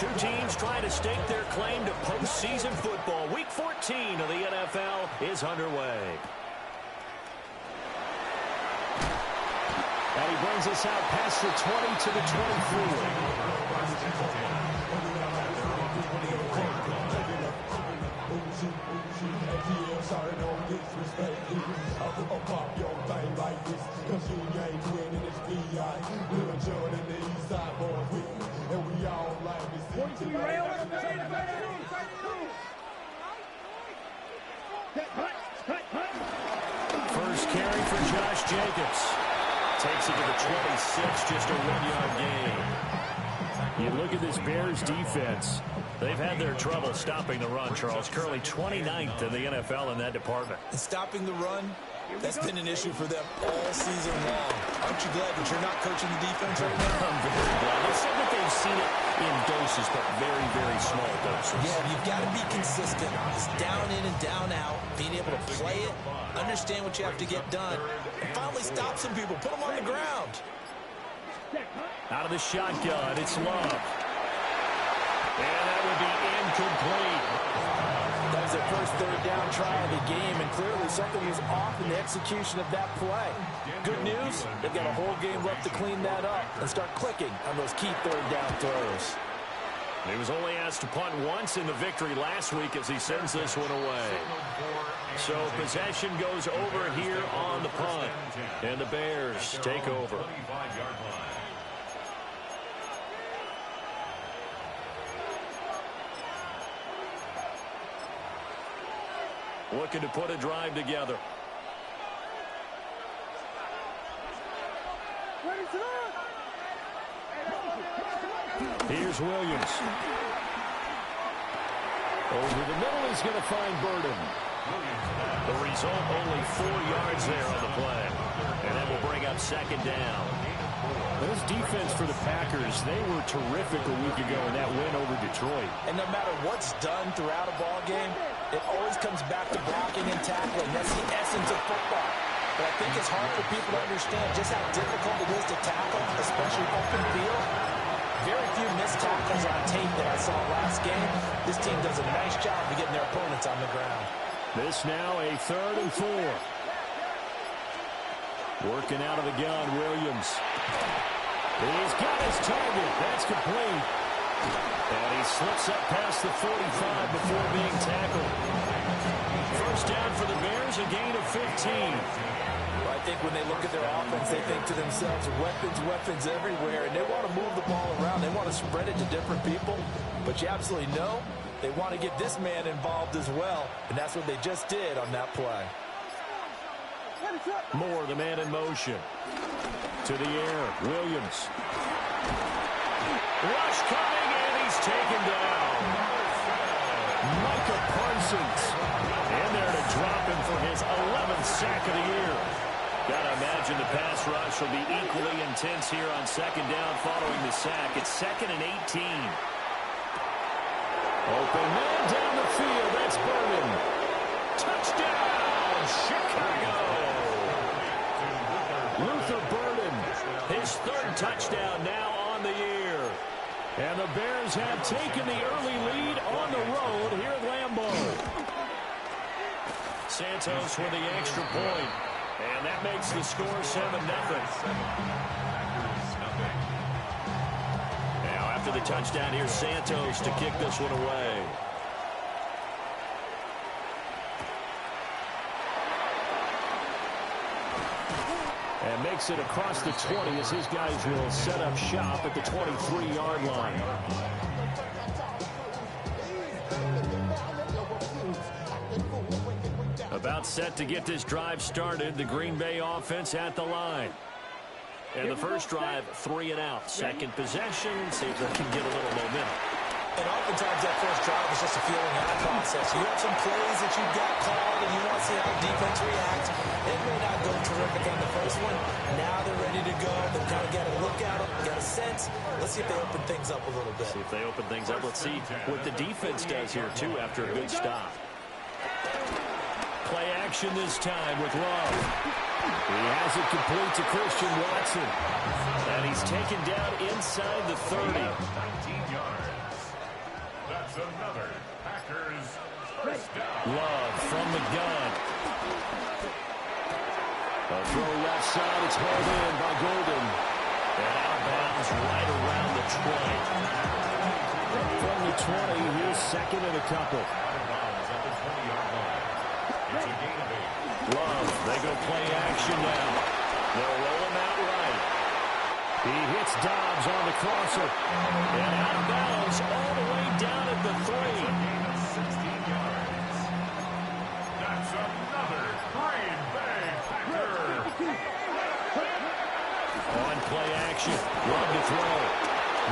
Two teams trying to stake their claim to postseason football. Week 14 of the NFL is underway. And he brings us out past the 20 to the 24. First carry for Josh Jacobs. Takes it to the 26, just a 1-yard gain. You look at this Bears defense. They've had their trouble stopping the run, Charles. Currently 29th in the NFL in that department. Stopping the run, that's been an issue for them all season long. Aren't you glad that you're not coaching the defense right now? I'm very glad. They said that they've seen it in doses, but very, very small doses. Yeah, you've got to be consistent. It's down in and down out, being able to play it, understand what you have to get done, and finally stop some people, put them on the ground. Out of the shotgun, it's Love. And that would be incomplete. That was their first third down try of the game, and clearly something was off in the execution of that play. Good news, they've got a whole game left to clean that up and start clicking on those key third down throws. He was only asked to punt once in the victory last week as he sends this one away. So possession goes over here on the punt, and the Bears take over. Looking to put a drive together. Here's Williams. Over the middle, he's going to find Burden. The result, only 4 yards there on the play. And that will bring up second down. This defense for the Packers, they were terrific a week ago in that win over Detroit. And no matter what's done throughout a ball game, it always comes back to blocking and tackling. That's the essence of football. But I think it's hard for people to understand just how difficult it is to tackle, especially open field. Very few missed tackles on tape that I saw last game. This team does a nice job of getting their opponents on the ground. This now a 3rd and 4. Working out of the gun, Williams. He's got his target. That's complete. And he slips up past the 45 before being tackled. First down for the Bears, a gain of 15. Well, I think when they look at their offense, they think to themselves, weapons everywhere, and they want to move the ball around. They want to spread it to different people. But you absolutely know they want to get this man involved as well, and that's what they just did on that play. Moore, the man in motion. To the air, Williams. Rush coming, and he's taken down. Micah Parsons in there to drop him for his 11th sack of the year. Gotta imagine the pass rush will be equally intense here on second down following the sack. It's 2nd and 18. Open man down the field. That's Burden. Touchdown, Chicago. Luther Burden, his 3rd touchdown now on the year. And the Bears have taken the early lead on the road here at Lambeau. Santos with the extra point. And that makes the score 7-0. Now after the touchdown, here's Santos to kick this one away. And makes it across the 20 as his guys will set up shop at the 23-yard line. About set to get this drive started. The Green Bay offense at the line. And the first drive, 3 and out. Second possession, see if they can get a little momentum. And oftentimes that first drive is just a feeling out process. You have some plays that you've got called, and you want to see how the defense reacts. It may not go terrific on the first one. Now they're ready to go. They've kind of got a look at them, got a sense. Let's see if they open things up a little bit. See if they open things up. Let's see what the defense does here, too, after a good stop. Play action this time with Love. He has it complete to Christian Watson. And he's taken down inside the 30. That's another Packers first down. Love from the gun. A throw left side. It's hauled in by Golden. And out of bounds right around the 20. From the 20, here's second and a couple. Love, they go play action now. They'll roll him out right. He hits Dobbs on the crosser. And out of bounds all the way down at the 3. 16 yards. That's another Green Bay Packer. On play action. Love to throw.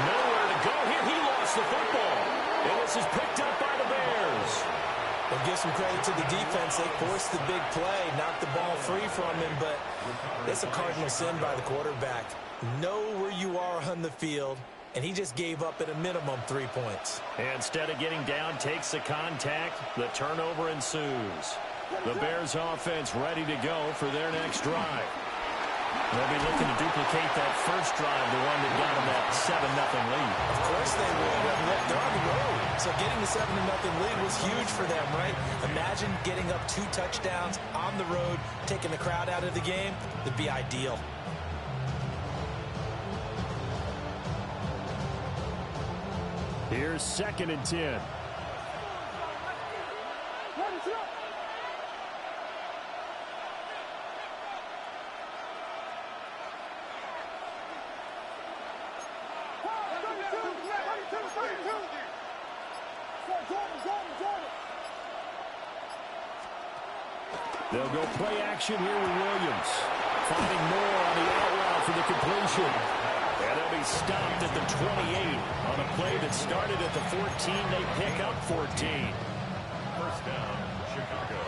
Nowhere to go here. He lost the football. And this is picked up by the Bears. We'll give some credit to the defense. They forced the big play, knocked the ball free from him, but it's a cardinal sin by the quarterback. Know where you are on the field, and he just gave up at a minimum 3 points. Instead of getting down, takes the contact. The turnover ensues. The Bears offense ready to go for their next drive. They'll be looking to duplicate that first drive, the one that got them that 7-0 lead. Of course they would. They're on the road. So getting the 7-0 lead was huge for them, right? Imagine getting up 2 touchdowns on the road, taking the crowd out of the game. It'd be ideal. Here's second and 10. They'll go play action here with Williams. Finding more on the out route for the completion. And they'll be stopped at the 28 on a play that started at the 14. They pick up 14. First down, Chicago.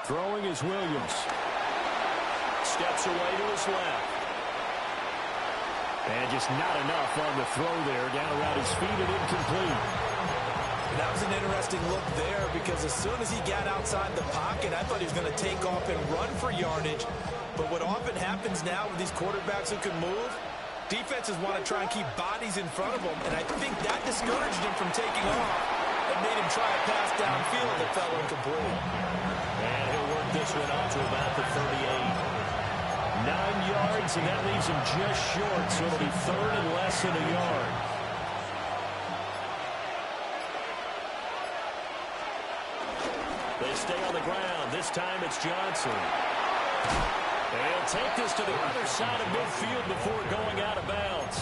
Throwing is Williams. Steps away to his left. And just not enough on the throw there. Down around his feet and incomplete. And that was an interesting look there because as soon as he got outside the pocket, I thought he was going to take off and run for yardage. But what often happens now with these quarterbacks who can move, defenses want to try and keep bodies in front of them. And I think that discouraged him from taking off and made him try a pass downfield that fell incomplete. And he'll work this one out to about the 38. 9 yards, and that leaves him just short, so it'll be third and less than a yard. They stay on the ground. This time it's Johnson. They'll take this to the other side of midfield before going out of bounds.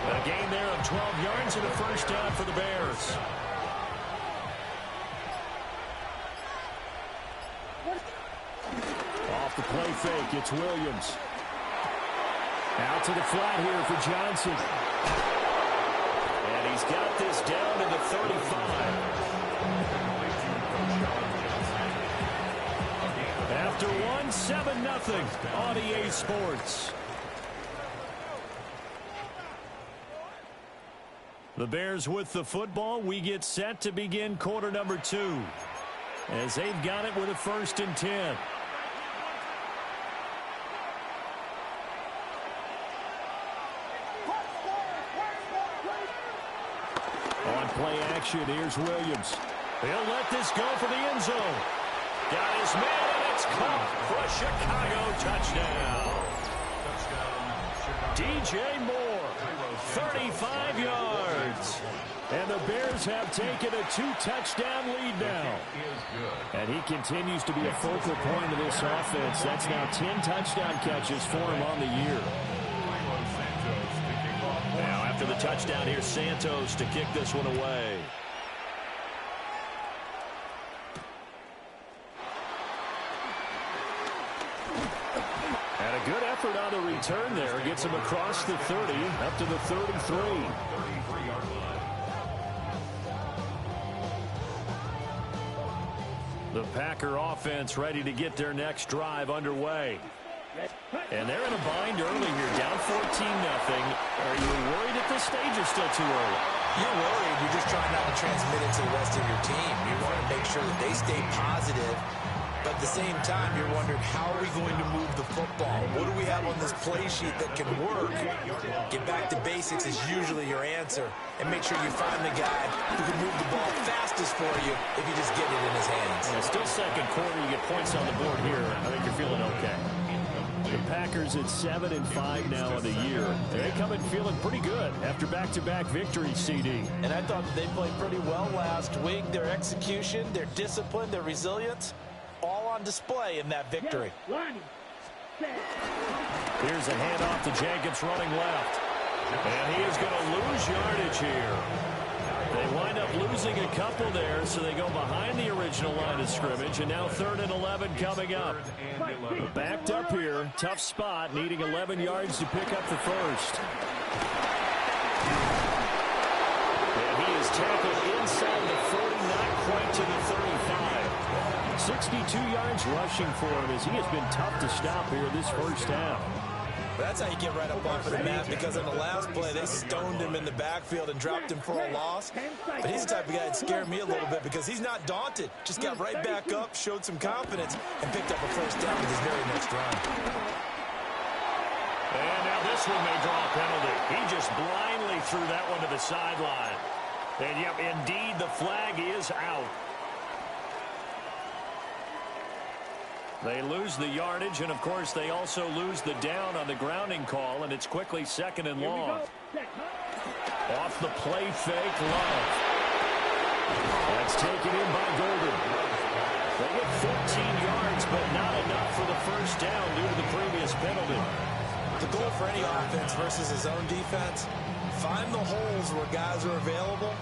A gain there of 12 yards and a first down for the Bears. Off the play fake, it's Williams. Out to the flat here for Johnson. And he's got this down to the 35. After one, 7-0 on EA Sports. The Bears with the football. We get set to begin quarter number 2. As they've got it with a 1st and 10. On play action, here's Williams. He'll let this go for the end zone. Got his man, and it's caught for a Chicago touchdown. DJ Moore, 35 yards. And the Bears have taken a 2-touchdown lead now. And he continues to be a focal point of this offense. That's now 10 touchdown catches for him on the year. Now after the touchdown, here's Santos to kick this one away. And a good effort on the return there. Gets him across the 30, up to the 33. The Packer offense ready to get their next drive underway. And they're in a bind early here, down 14-0. Are you worried at this stage or still too early? You're worried. You're just trying not to transmit it to the rest of your team. You want to make sure that they stay positive But at the same time, you're wondering, how are we going to move the football? What do we have on this play sheet that can work? Get back to basics is usually your answer. And make sure you find the guy who can move the ball fastest for you if you just get it in his hands. Yeah, still second quarter. You get points on the board here. I think you're feeling okay. The Packers at 7-5 now in the year. They come in feeling pretty good after back-to-back victories, CD. And I thought they played pretty well last week. Their execution, their discipline, their resilience, all on display in that victory. Here's a handoff to Jacobs running left. And he is going to lose yardage here. They wind up losing a couple there, so they go behind the original line of scrimmage, and now 3rd and 11 coming up. Backed up here, tough spot, needing 11 yards to pick up the first. And he is tackled inside the 40, not quite to the 35. 62 yards rushing for him as he has been tough to stop here this first half. That's how you get right up off of the mat, because on the last play, they stoned him in the backfield and dropped him for a loss. But he's the type of guy that scared me a little bit because he's not daunted. Just got right back up, showed some confidence, and picked up a first down with his very next run. And now this one may draw a penalty. He just blindly threw that one to the sideline. And, yep, indeed, the flag is out. They lose the yardage, and, of course, they also lose the down on the grounding call, and it's quickly 2nd and long. Off the play fake, Love. That's taken in by Golden. They get 14 yards, but not enough for the first down due to the previous penalty. The goal for any offense versus his own defense, find the holes where guys are available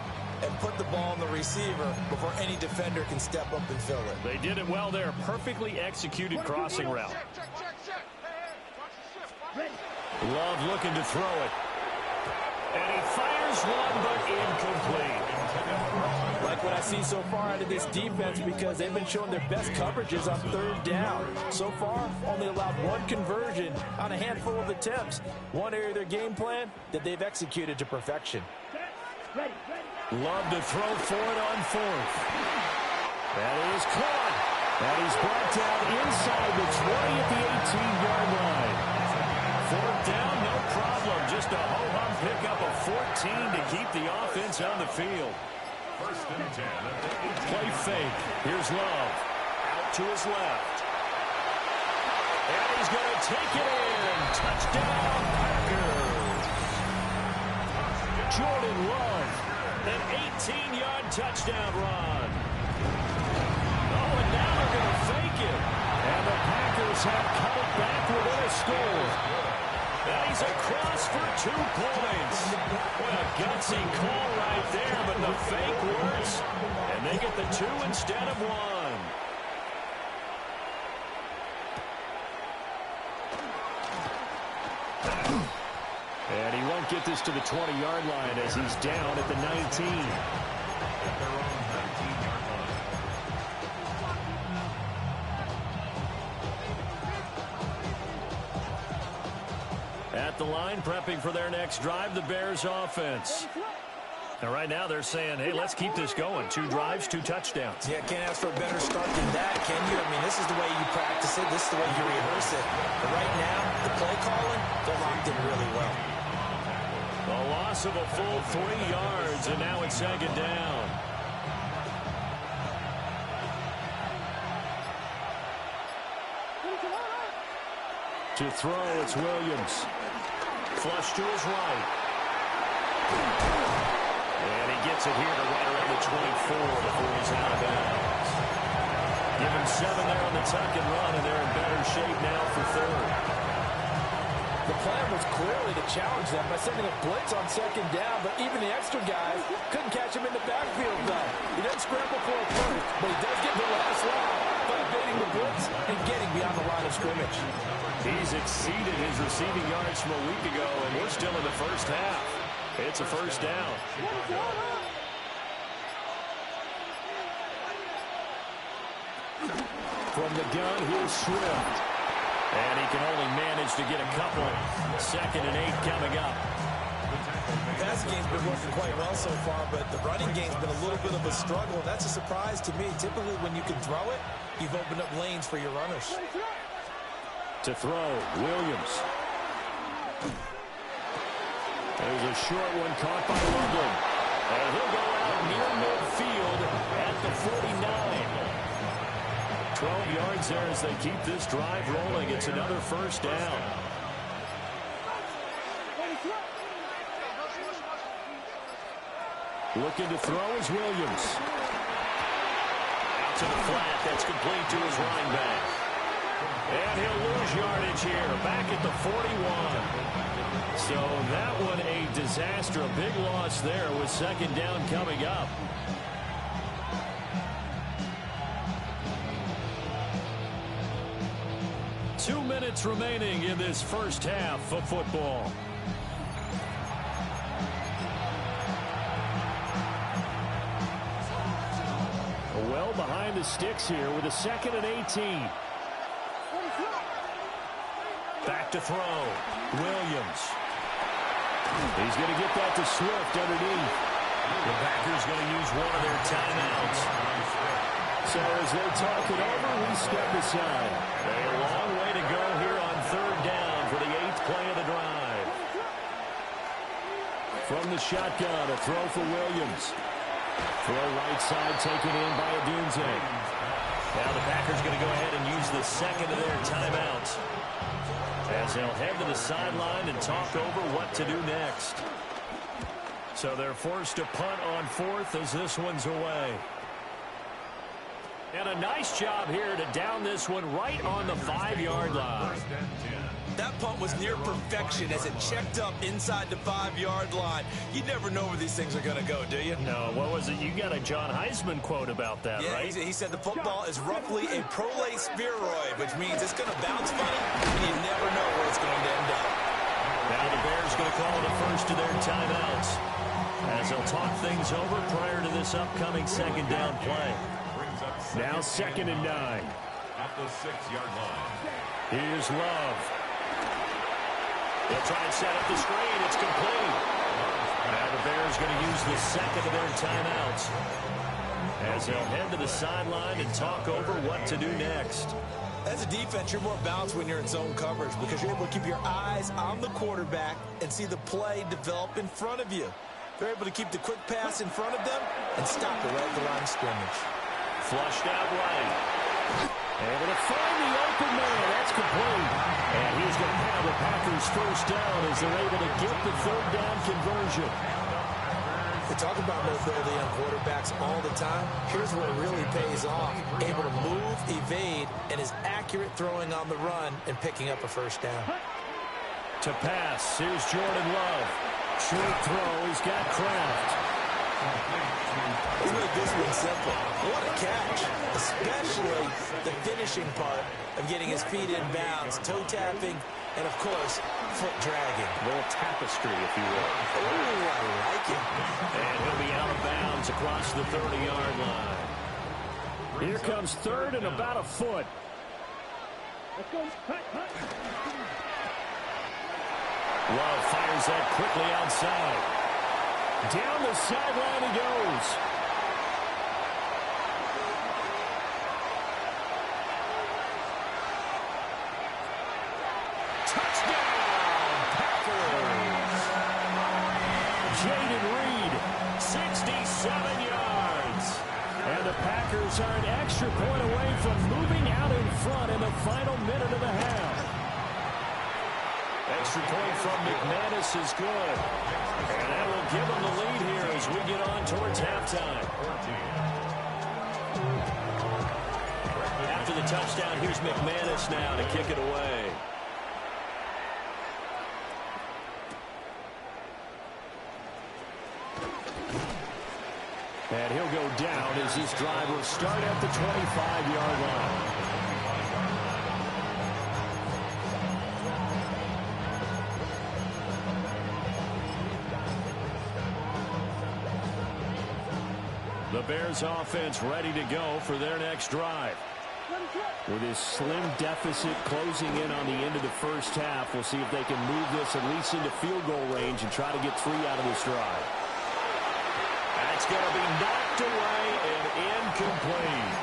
and put the ball on the receiver before any defender can step up and fill it. They did it well there. Perfectly executed crossing route. Love looking to throw it. And he fires one, but incomplete. Like what I see so far out of this defense, because they've been showing their best coverages on 3rd down. So far, only allowed one conversion on a handful of attempts. One area of their game plan that they've executed to perfection. Love to throw for it on 4th. That is caught. And he's brought down inside the 20 at the 18-yard line. 4th down, no problem. Just a ho-hum pickup of 14 to keep the offense on the field. 1st and 10. Play fake. Here's Love. Out to his left. And he's going to take it in. Touchdown, Packers. Jordan Love. An 18-yard touchdown run. Oh, and now they're going to fake it. And the Packers have cut it back within a score. And he's across for 2 points. What a gutsy call right there, but the fake works. And they get the 2 instead of 1. And he won't get this to the 20-yard line as he's down at the 19. At the line, prepping for their next drive, the Bears offense. And right now they're saying, hey, let's keep this going. 2 drives, 2 touchdowns. Yeah, can't ask for a better start than that, can you? I mean, this is the way you practice it. This is the way you rehearse it. But right now, the play calling, they're locked in really well. A loss of a full 3 yards, and now it's 2nd down. To throw, it's Williams. Flush to his right. And he gets it here to right around the 24 before he's out of bounds. Give him 7 there on the tuck and run, and they're in better shape now for 3rd. The plan was clearly to challenge them by sending a blitz on 2nd down, but even the extra guys couldn't catch him in the backfield, though. He doesn't scramble for a first, but he does get the last round by evading the blitz and getting beyond the line of scrimmage. He's exceeded his receiving yards from a week ago, and we're still in the first half. It's a first down. From the gun, here's Swift. And he can only manage to get a couple. 2nd and 8 coming up. The passing game's been working quite well so far, but the running game's been a little bit of a struggle, and that's a surprise to me. Typically, when you can throw it, you've opened up lanes for your runners. To throw, Williams. There's a short one caught by Loveland. And he'll go out near midfield at the 49. 12 yards there as they keep this drive rolling. It's another first down. Looking to throw is Williams. Out to the flat. That's complete to his running back. And he'll lose yardage here. Back at the 41. So that one a disaster. A big loss there with second down coming up. Two minutes remaining in this first half of football. Well behind the sticks here with a 2nd and 18. Back to throw. Williams. He's going to get that to Swift underneath. The Packers going to use one of their timeouts. So as they talk it over, we step aside. A long way to go here on 3rd down for the 8th play of the drive. From the shotgun, a throw for Williams. Throw right side taken in by Adunze. Now the Packers going to go ahead and use the 2nd of their timeouts, as they'll head to the sideline and talk over what to do next. So they're forced to punt on 4th as this one's away. And a nice job here to down this one right on the 5-yard line. That punt was near perfection as it checked up inside the 5-yard line. You never know where these things are going to go, do you? No, what was it? You got a John Heisman quote about that, yeah, right? He said the football is roughly a prolate spheroid, which means it's going to bounce funny, and you never know where it's going to end up. Now the Bears going to call the first of their timeouts, as they'll talk things over prior to this upcoming 2nd down play. Now 2nd and 9. At the 6-yard line. Here's Love. They'll try and set up the screen. It's complete. Now the Bears going to use the 2nd of their timeouts, as they'll head to the sideline and talk over what to do next. As a defense, you're more balanced when you're in zone coverage because you're able to keep your eyes on the quarterback and see the play develop in front of you. They're able to keep the quick pass in front of them and stop it right at the line of scrimmage. Flushed out right. Able to find the open man. That's complete. And he's going to have the Packers first down as they're able to get the 3rd down conversion. We talk about mobility on quarterbacks all the time. Here's where it really pays off. Able to move, evade, and is accurate throwing on the run and picking up a first down. To pass, here's Jordan Love. Short throw, he's got Kraft. Let's make this one simple. What a catch, especially the finishing part of getting his feet in bounds, toe tapping, and of course, foot dragging. A little tapestry, if you will. Ooh, I like it. And he'll be out of bounds across the 30-yard line. Here comes 3rd and about a foot. Love fires that quickly outside. Down the sideline he goes. Touchdown, Packers! Jaden Reed, 67 yards. And the Packers are an extra point away from moving out in front in the final minute of the half. Extra point from McManus is good. And that will give them the lead here as we get on towards halftime. After the touchdown, here's McManus now to kick it away. And he'll go down as this drive will start at the 25-yard line. The Bears offense ready to go for their next drive. With this slim deficit closing in on the end of the first half, we'll see if they can move this at least into field goal range and try to get 3 out of this drive. That's going to be knocked away and incomplete.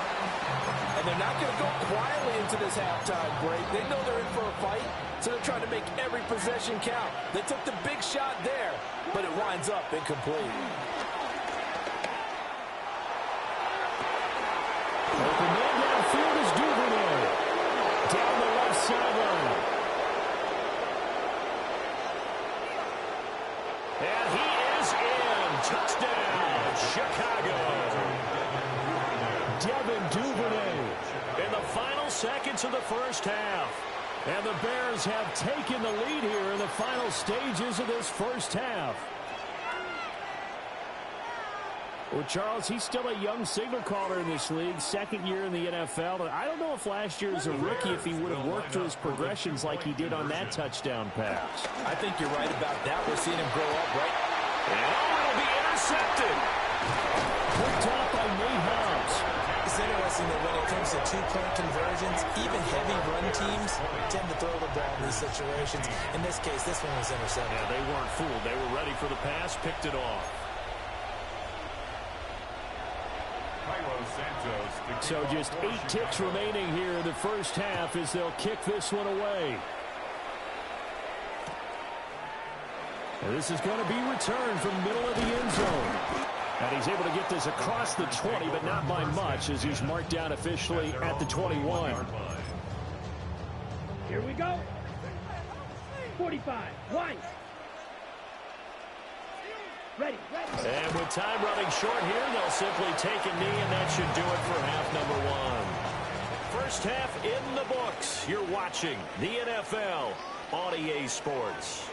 And they're not going to go quietly into this halftime break. They know they're in for a fight, so they're trying to make every possession count. They took the big shot there, but it winds up incomplete. Open man downfield is Duvernay. Down the left sideline. And he is in. Touchdown, Chicago. Devin Duvernay in the final seconds of the first half. And the Bears have taken the lead here in the final stages of this first half. Well, Charles, he's still a young signal caller in this league, second year in the NFL. I don't know if last year as a rookie, if he would have worked through his progressions like he did on that touchdown pass. I think you're right about that. We're seeing him grow up, right? And it'll be intercepted. Picked off by Nate Hobbs. It's interesting that when it comes to two-point conversions, even heavy run teams tend to throw the ball in these situations. In this case, this one was intercepted. Yeah, they weren't fooled. They were ready for the pass, picked it off. So just 8 ticks remaining here in the first half as they'll kick this one away. And this is going to be returned from the middle of the end zone. And he's able to get this across the 20, but not by much as he's marked down officially at the 21. Here we go. 45. White. Ready. And with time running short here, they'll simply take a knee, and that should do it for half number one. First half in the books. You're watching the NFL on EA Sports.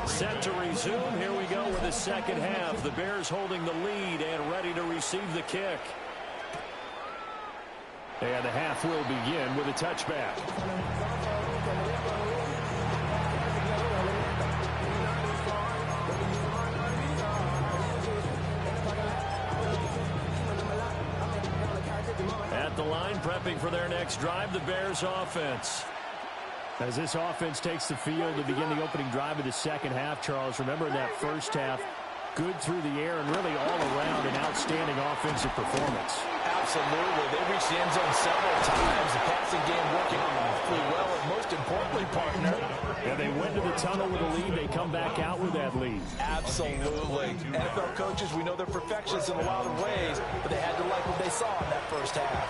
Set to resume. Here we go with the second half. The Bears holding the lead and ready to receive the kick. And the half will begin with a touchback. At the line, prepping for their next drive, the Bears offense. As this offense takes the field to begin the opening drive of the second half, Charles, remember in that first half, good through the air and really all around an outstanding offensive performance. Absolutely. They reached the end zone several times. The passing game working pretty well, and most importantly, partner. Yeah, they went to the tunnel with a lead. They come back out with that lead. Absolutely. NFL coaches, we know they're perfectionists in a lot of ways, but they had to like what they saw in that first half.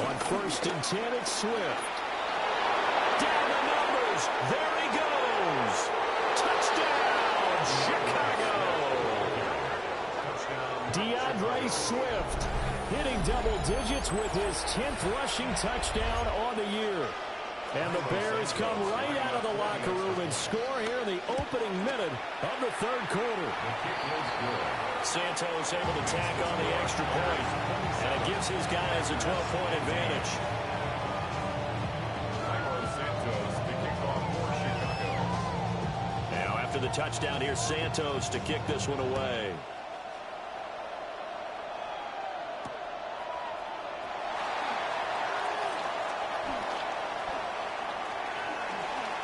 On 1st and 10, it's Swift. Down the numbers. There he goes. Touchdown, Chicago. DeAndre Swift hitting double digits with his 10th rushing touchdown on the year. And the Bears come right out of the locker room and score here in the opening minute of the third quarter. Santos able to tack on the extra point, and it gives his guys a 12-point advantage. Now after the touchdown, here's Santos to kick this one away.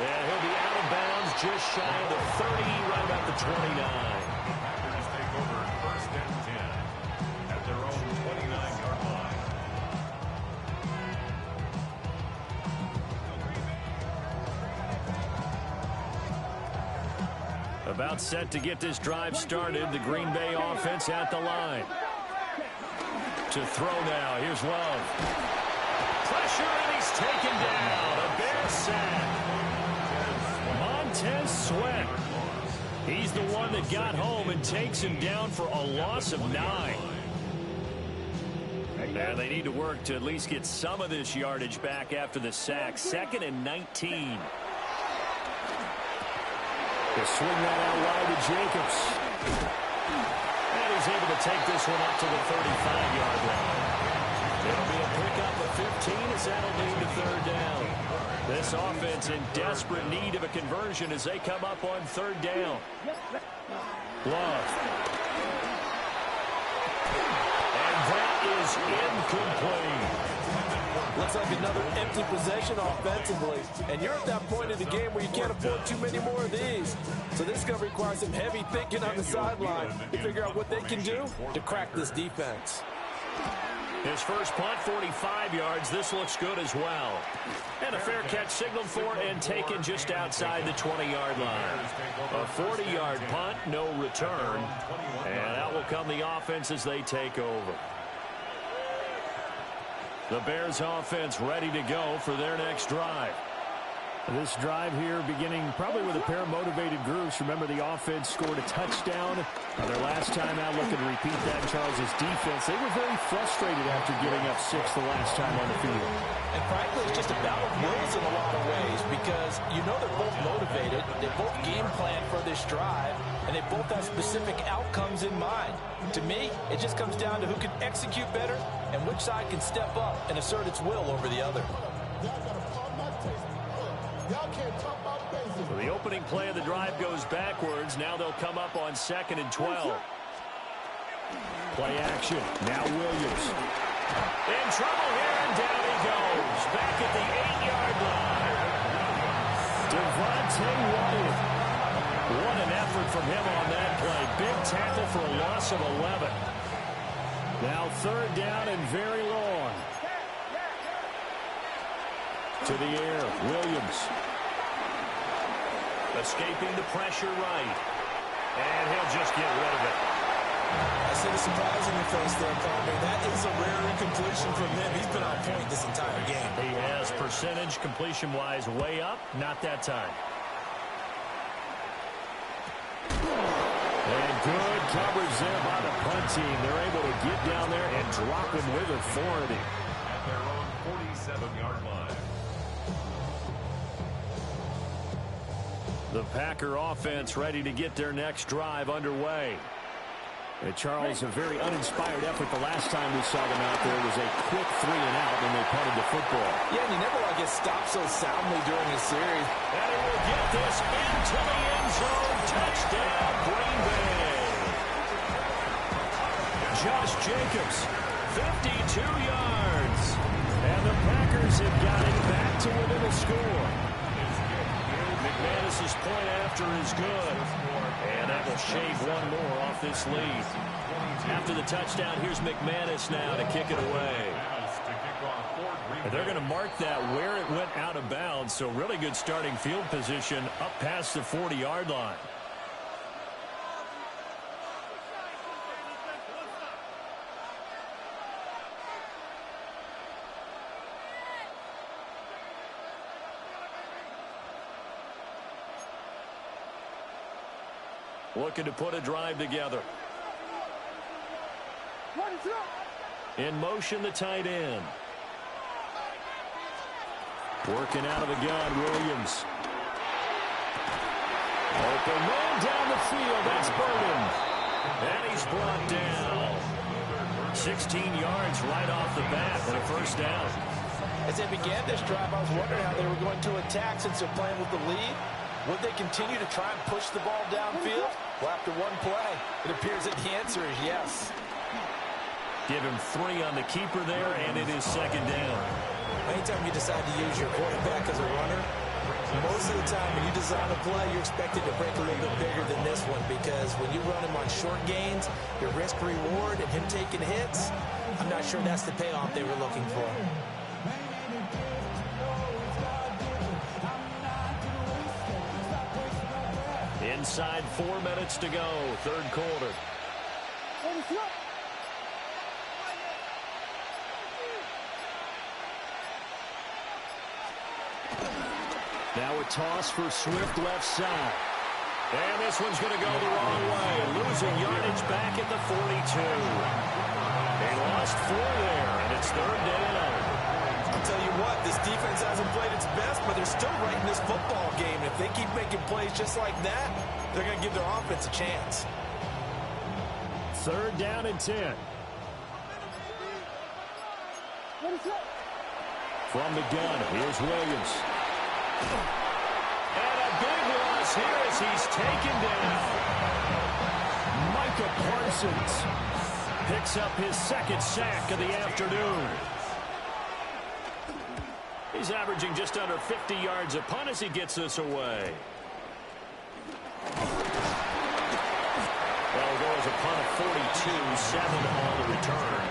And he'll be out of bounds just shy of the 30, right about the 29. Packers take over 1st and 10 at their own 29-yard line. About set to get this drive started. The Green Bay offense at the line. To throw now. Here's Love. Pressure, and he's taken down. A Bear sack. Montez Sweat. He's the one that got home and takes him down for a loss of 9. And they need to work to at least get some of this yardage back after the sack. 2nd and 19. They swing that out wide to Jacobs. And he's able to take this one up to the 35-yard line. It'll be a pickup of 15 as that'll lead to 3rd down. This This offense in desperate need of a conversion as they come up on third down. Love. And that is incomplete. Looks like another empty possession offensively. And you're at that point in the game where you can't afford too many more of these. So this is going to require some heavy thinking on the sideline to figure out what they can do to crack this defense. His first punt, 45 yards. This looks good as well. And a fair catch signaled for and taken just outside the 20-yard line. A 40-yard punt, no return. And out will come the offense as they take over. The Bears offense ready to go for their next drive. This drive here beginning probably with a pair of motivated groups. Remember, the offense scored a touchdown. Their last time out, looking to repeat that in Charles' defense. They were very frustrated after giving up 6 the last time on the field. And frankly, it's just a battle of wills in a lot of ways because you know they're both motivated. They both game plan for this drive, and they both have specific outcomes in mind. To me, it just comes down to who can execute better and which side can step up and assert its will over the other. So the opening play of the drive goes backwards. Now they'll come up on 2nd and 12. Play action. Now Williams. In trouble here, and down he goes. Back at the 8-yard line. Devontae Wyatt. What an effort from him on that play. Big tackle for a loss of 11. Now third down and very long. To the air, Williams. Escaping the pressure right. And he'll just get rid of it. I see the surprise in your face there, Carter. That is a rare incompletion from him. He's been on point this entire game. He has percentage completion-wise way up. Not that time. And good coverage there by the punt team. They're able to get down there and drop him with authority. At their own 47-yard line. The Packer offense ready to get their next drive underway. And Charles, a very uninspired effort the last time we saw them out there. It was a quick 3 and out when they punted the football. Yeah, and you never want to get stopped so soundly during a series. And he will get this into the end zone. Touchdown, Green Bay. Josh Jacobs, 52 yards. And the Packers have got it back to within a score. McManus's point after is good. And that will shave one more off this lead. After the touchdown, here's McManus now to kick it away. And they're going to mark that where it went out of bounds. So really good starting field position up past the 40-yard line. Looking to put a drive together. In motion, the tight end. Working out of the gun, Williams. Open man down the field. That's Burden. And he's brought down. 16 yards right off the bat and a first down. As they began this drive, I was wondering how they were going to attack since they're playing with the lead. Would they continue to try and push the ball downfield? Well, after one play, it appears that the answer is yes. Give him 3 on the keeper there, and it is second down. Anytime you decide to use your quarterback as a runner, most of the time when you design a play, you're expected to break a little bit bigger than this one because when you run him on short gains, your risk-reward and him taking hits, I'm not sure that's the payoff they were looking for. Inside 4 minutes to go, third quarter. Now a toss for Swift left side. And this one's going to go the wrong way. Losing yardage back at the 42. They lost 4 there, and it's third down. I'll tell you what, this defense hasn't played its best, but they're still right in this football game. If they keep making plays just like that, they're going to give their offense a chance. Third down and 10. From the gun, here's Williams. And a big loss here as he's taken down. Micah Parsons picks up his second sack of the afternoon. He's averaging just under 50 yards a punt as he gets this away. That'll go as a punt of 42, 7 on the return.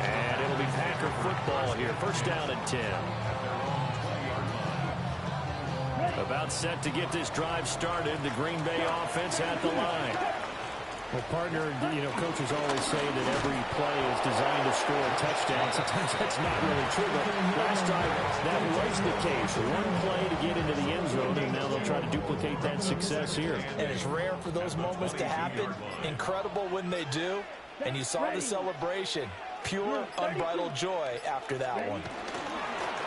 And it'll be Packer football here. First down and 10. About set to get this drive started. The Green Bay offense at the line. Well, partner, coaches always say that every play is designed to score a touchdown. Sometimes that's not really true, but last time that was the case. One play to get into the end zone, and now they'll try to duplicate that success here. And it's rare for those moments to happen. Incredible when they do. And you saw the celebration. Pure, unbridled joy after that one.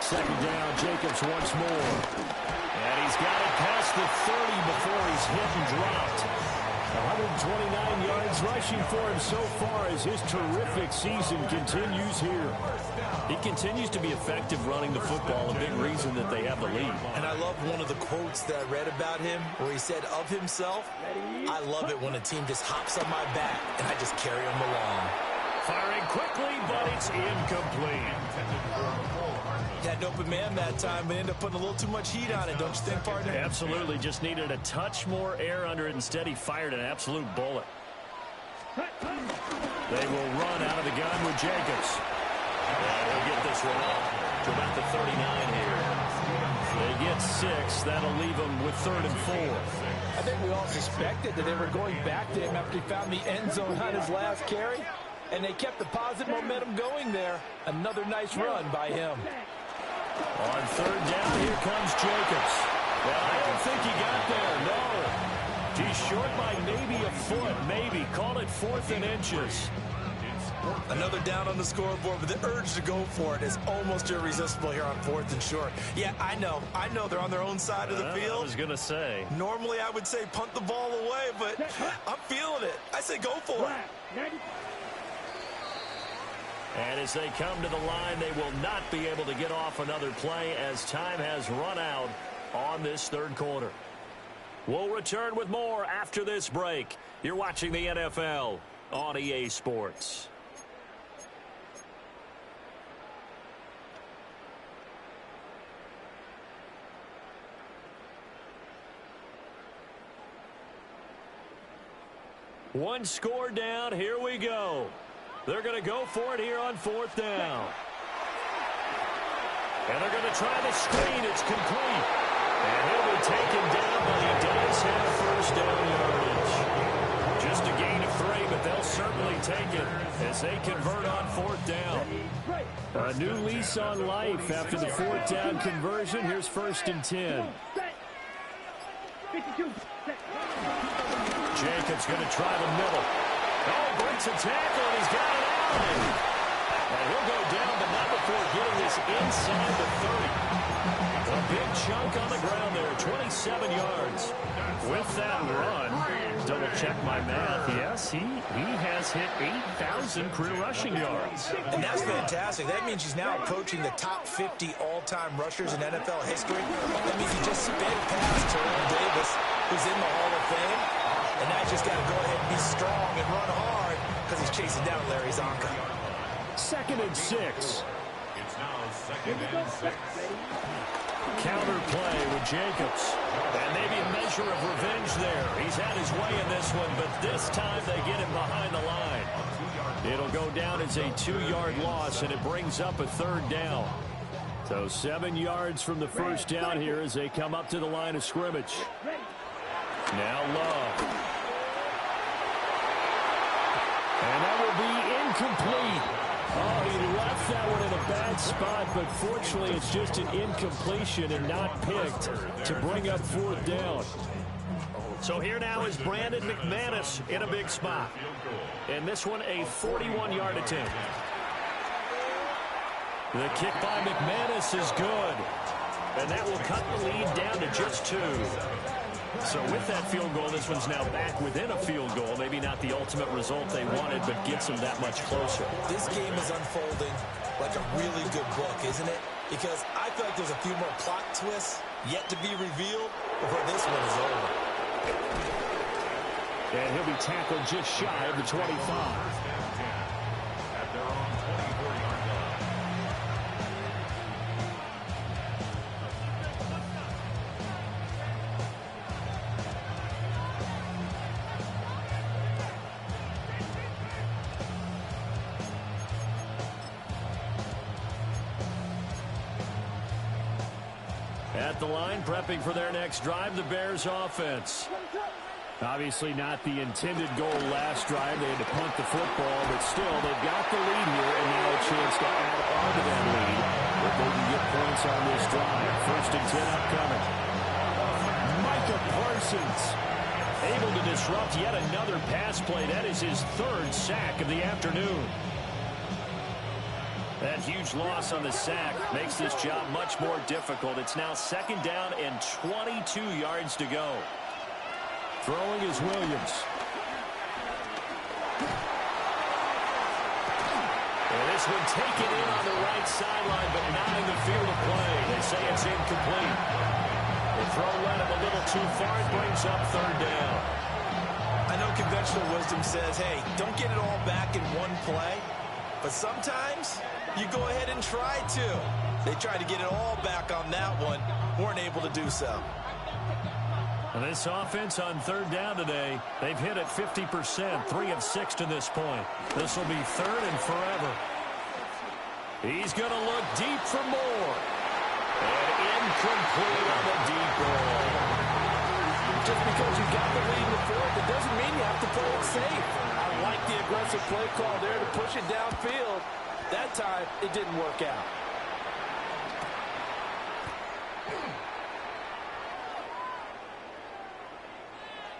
Second down, Jacobs once more. And he's got it past the 30 before he's hit and dropped. 129 yards rushing for him so far as his terrific season continues here. He continues to be effective running the football, a big reason that they have the lead. And I love one of the quotes that I read about him where he said of himself, I love it when a team just hops on my back and I just carry them along. Firing quickly, but it's incomplete. Had an open man that time, but ended up putting a little too much heat on it, don't you think, partner? Absolutely. Just needed a touch more air under it. Instead, he fired an absolute bullet. They will run out of the gun with Jacobs. And he'll get this one up to about the 39 here. They get 6. That'll leave them with 3rd and 4. I think we all suspected that they were going back to him after he found the end zone on his last carry. And they kept the positive momentum going there. Another nice run by him. On 3rd down, here comes Jacobs. Well, I don't think he got there, no. He's short by maybe a foot, maybe. Call it 4th and inches. Another down on the scoreboard, but the urge to go for it is almost irresistible here on 4th and short. Yeah, I know they're on their own side of the field. I was going to say. Normally I would say punt the ball away, but I'm feeling it. I say go for it. And as they come to the line, they will not be able to get off another play as time has run out on this 3rd quarter. We'll return with more after this break. You're watching the NFL on EA Sports. One score down. Here we go. They're going to go for it here on 4th down. And they're going to try the screen. It's complete. And he'll be taken down, but he does have 1st down yardage. Just a gain of 3, but they'll certainly take it as they convert on 4th down. A new lease on life after the 4th down conversion. Here's 1st and 10. Jacobs going to try the middle. Oh, breaks a tackle, and he's got it out. And he'll go down, but not before getting this inside the 30. A big chunk on the ground there, 27 yards. With that run, double-check my math. Yes, he has hit 8,000 career rushing yards. And that's fantastic. That means he's now approaching the top 50 all-time rushers in NFL history. That means he just sped past Terrell Davis, who's in the Hall of Fame. And now he's just got to go ahead and be strong and run hard because he's chasing down Larry Zonka. 2nd and 6. It's now 2nd and 6. Counter play with Jacobs. And maybe a measure of revenge there. He's had his way in this one, but this time they get him behind the line. It'll go down as a 2-yard loss, and it brings up a 3rd down. So 7 yards from the 1st down here as they come up to the line of scrimmage. Now Love. And that will be incomplete. Oh, he left that one in a bad spot, but fortunately it's just an incompletion and not picked to bring up 4th down. So here now is Brandon McManus in a big spot. And this one a 41-yard attempt. The kick by McManus is good. And that will cut the lead down to just 2. So with that field goal, this one's now back within a field goal. Maybe not the ultimate result they wanted, but gets them that much closer. This game is unfolding like a really good book, isn't it? because I feel like there's a few more plot twists yet to be revealed before this one is over. And he'll be tackled just shy of the 25. At their own 24-yard line. At the line, prepping for their next drive, the Bears offense. Obviously not the intended goal last drive. They had to punt the football, but still, they've got the lead here, and now a chance to add on to that lead if they can get points on this drive. 1st and 10 upcoming. Micah Parsons able to disrupt yet another pass play. That is his 3rd sack of the afternoon. That huge loss on the sack makes this job much more difficult. It's now 2nd down and 22 yards to go. Throwing is Williams. And this one taken in on the right sideline, but not in the field of play. They say it's incomplete. The throw led him a little too far. It brings up 3rd down. I know conventional wisdom says, hey, don't get it all back in one play. But sometimes you go ahead and try to. They tried to get it all back on that one. Weren't able to do so. And this offense on 3rd down today, they've hit it 50%, 3 of 6 to this point. This will be 3rd and forever. He's going to look deep for more. And incomplete on the deep ball. Just because you got the lead in the 4th, it doesn't mean you have to play it safe. I like the aggressive play call there to push it downfield. That time, it didn't work out.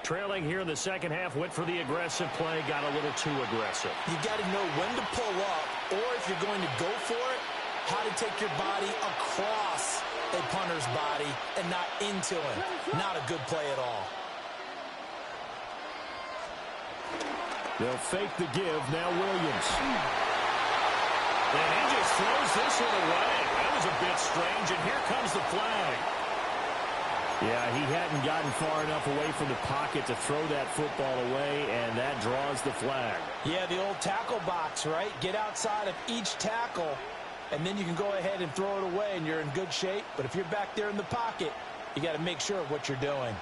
Trailing here in the 2nd half, went for the aggressive play, got a little too aggressive. You got to know when to pull up, or if you're going to go for it, how to take your body across a punter's body and not into him. Not a good play at all. They'll fake the give. Now Williams. And he just throws this one away. That was a bit strange, and here comes the flag. Yeah, he hadn't gotten far enough away from the pocket to throw that football away, and that draws the flag. Yeah, the old tackle box, right? Get outside of each tackle, and then you can go ahead and throw it away, and you're in good shape. But if you're back there in the pocket, you got to make sure of what you're doing.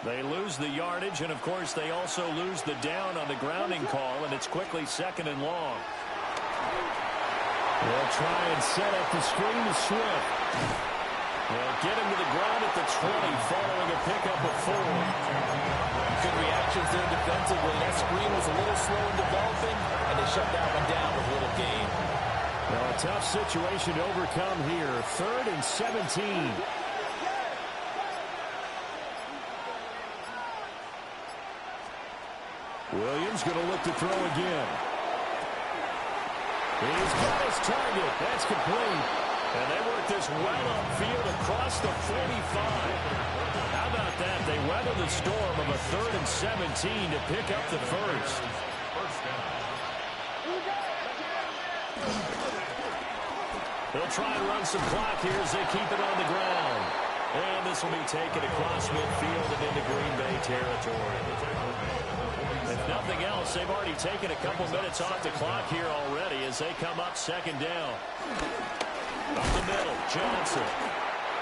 They lose the yardage, and, of course, they also lose the down on the grounding call, and it's quickly 2nd and long. They'll try and set up the screen to Swift. They'll get him to the ground at the 20, following a pickup of 4. Good reactions there defensively. That screen was a little slow in developing, and they shut that one down with a little gain. Well, a tough situation to overcome here. 3rd and 17. Williams going to look to throw again. He's got his target. That's complete. And they work this well upfield across the 45. How about that? They weather the storm of a 3rd and 17 to pick up the 1st. They'll try and run some clock here as they keep it on the ground. And this will be taken across midfield and into Green Bay territory. If nothing else, they've already taken a couple minutes off the clock here already as they come up 2nd down. Up the middle, Johnson.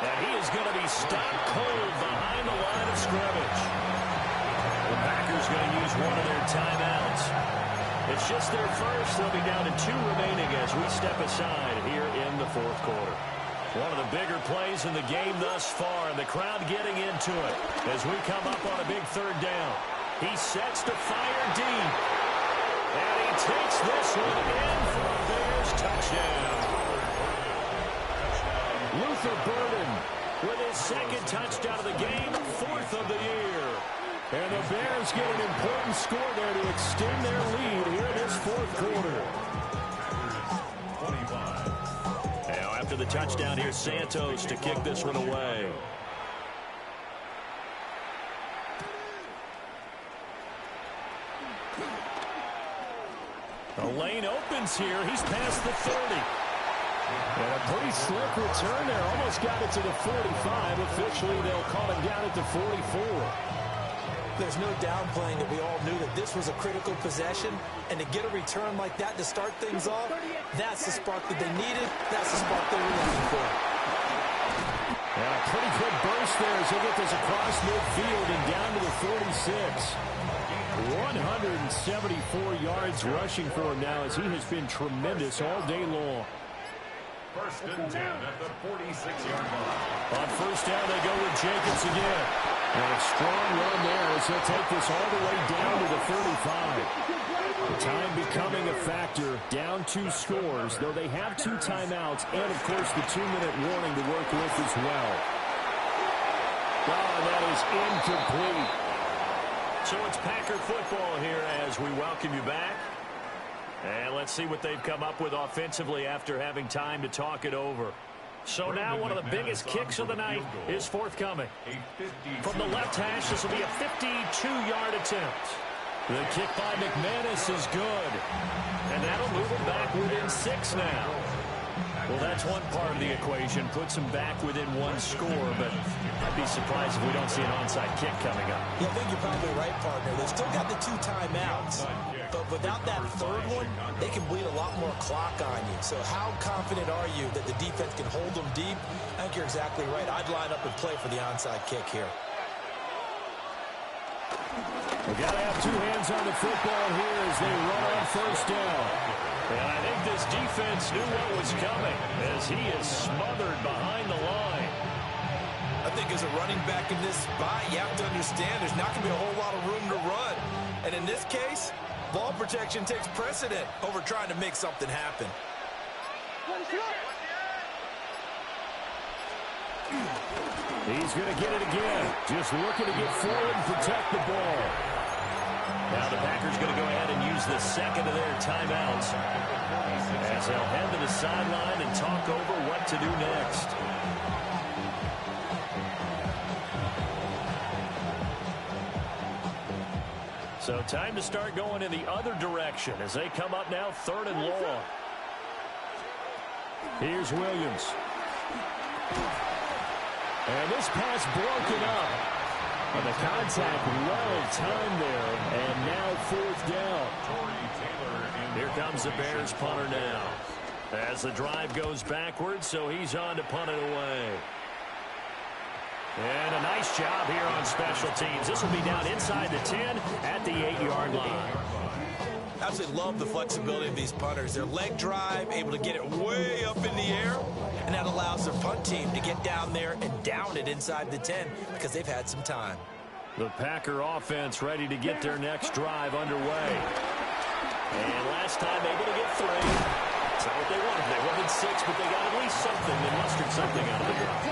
And he is going to be stopped cold behind the line of scrimmage. The Packers going to use one of their timeouts. It's just their 1st. They'll be down to 2 remaining as we step aside here in the 4th quarter. One of the bigger plays in the game thus far, and the crowd getting into it as we come up on a big 3rd down. He sets to fire deep. And he takes this one in for a Bears touchdown. Luther Burden with his 2nd touchdown of the game, 4th of the year. And the Bears get an important score there to extend their lead here in this 4th quarter. 25. Now after the touchdown, here's Santos to kick this one away. The lane opens here. He's past the 30. And a pretty slick return there. Almost got it to the 45. Officially, they'll call it down at the 44. There's no downplaying that we all knew that this was a critical possession, and to get a return like that to start things off, that's the spark that they needed. That's the spark they were looking for. And a pretty good burst there as they get this across midfield and down to the 46. 174 yards rushing for him now as he has been tremendous all day long. First and 10 at the 46-yard line. On first down, they go with Jacobs again. And a strong run there as he'll take this all the way down to the 35. The time becoming a factor. Down 2 scores, though they have 2 timeouts and, of course, the 2-minute warning to work with as well. Oh, that is incomplete. So it's Packer football here as we welcome you back. And let's see what they've come up with offensively after having time to talk it over. So now one of the biggest kicks of the night is forthcoming. From the left hash, this will be a 52-yard attempt. The kick by McManus is good. And that'll move him back within 6 now. Well, that's one part of the equation. Puts him back within 1 score, but I'd be surprised if we don't see an onside kick coming up. Yeah, I think you're probably right, partner. They've still got the 2 timeouts, but without that third one, they can bleed a lot more clock on you. So how confident are you that the defense can hold them deep? I think you're exactly right. I'd line up and play for the onside kick here. We've got to have 2 hands on the football here as they run on first down. And I think this defense knew what was coming as he is smothered behind the line. I think as a running back in this spot, you have to understand there's not going to be a whole lot of room to run. And in this case, ball protection takes precedent over trying to make something happen. He's going to get it again. Just looking to get forward and protect the ball. Now the Packers going to go ahead and use the second of their timeouts as they'll head to the sideline and talk over what to do next. So time to start going in the other direction as they come up now 3rd and long. Here's Williams. And this pass broken up. And the contact well timed there. And now 4th down. Here comes the Bears punter now. As the drive goes backwards, so he's on to punt it away. And a nice job here on special teams. This will be down inside the 10 at the 8-yard line. Absolutely love the flexibility of these punters. Their leg drive, able to get it way up in the air, and that allows their punt team to get down there and down it inside the 10 because they've had some time. The Packer offense ready to get their next drive underway. And last time able to get 3. That's not what they wanted. They wanted 6, but they got at least something. They mustered something out of the drive.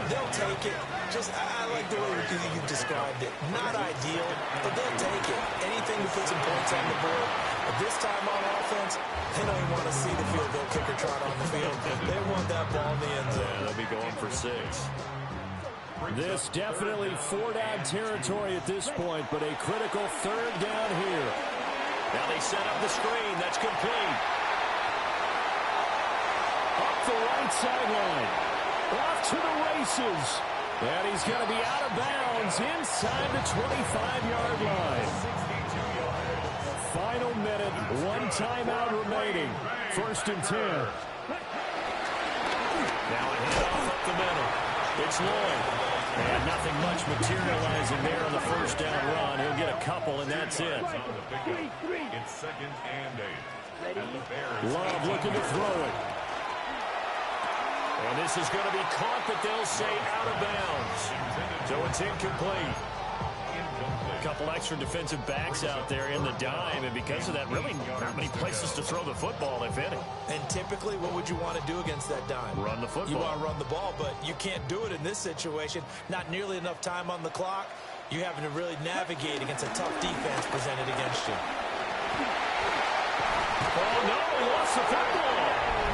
They'll take it. I like the way you described it. Not ideal, but they'll take it. Anything to put some points on the board. But this time on offense, they don't even want to see the field goal kicker trot on the field. They want that ball in the end zone. Yeah, they'll be going for 6. This definitely 4-down territory at this point, but a critical 3rd down here. Now they set up the screen. That's complete. Up the right sideline. Off to the races. And he's going to be out of bounds inside the 25-yard line. Final minute, 1 timeout remaining. 1st and 10. Now a handoff up the middle. It's Lloyd. And nothing much materializing there on the 1st down run. He'll get a couple, and that's it. It's 2nd and 8. Love looking to throw it. And this is going to be caught, but they'll say out of bounds. So it's incomplete. A couple extra defensive backs out there in the dime, and because of that, really not many places to throw the football, if any. And typically, what would you want to do against that dime? Run the football. You want to run the ball, but you can't do it in this situation. Not nearly enough time on the clock. You're having to really navigate against a tough defense presented against you. Oh, no, he lost the football.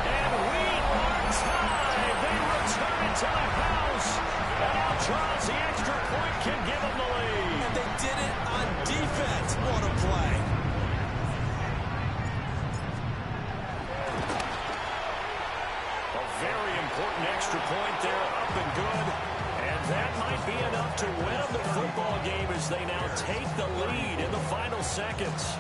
And we are tied. They return it to the house. And now Charles, the extra point, can give them the lead. And they did it on defense. What a play. extra point there, up and good. And that might be enough to win the football game as they now take the lead in the final seconds.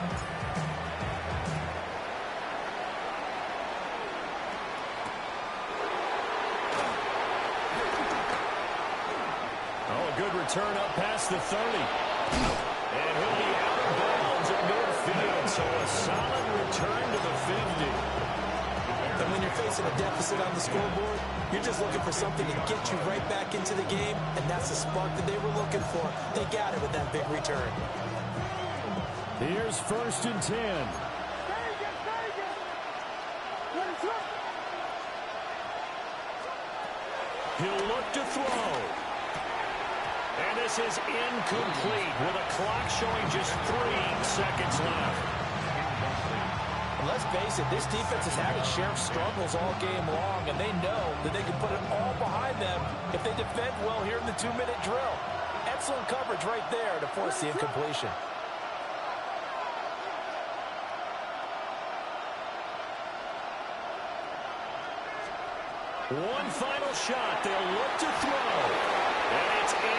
Oh, a good return up past the 30. And he'll be out of bounds at midfield, so a solid return to the 50. And when you're facing a deficit on the scoreboard, you're just looking for something to get you right back into the game, and that's the spark that they were looking for. They got it with that big return. Here's 1st and 10. He'll look to throw. And this is incomplete with a clock showing just 3 seconds left. And let's face it, this defense has had its share of struggles all game long, and they know that they can put it all behind them if they defend well here in the 2-minute drill. Excellent coverage right there to force the incompletion. One final shot. They'll look to throw. And it's in.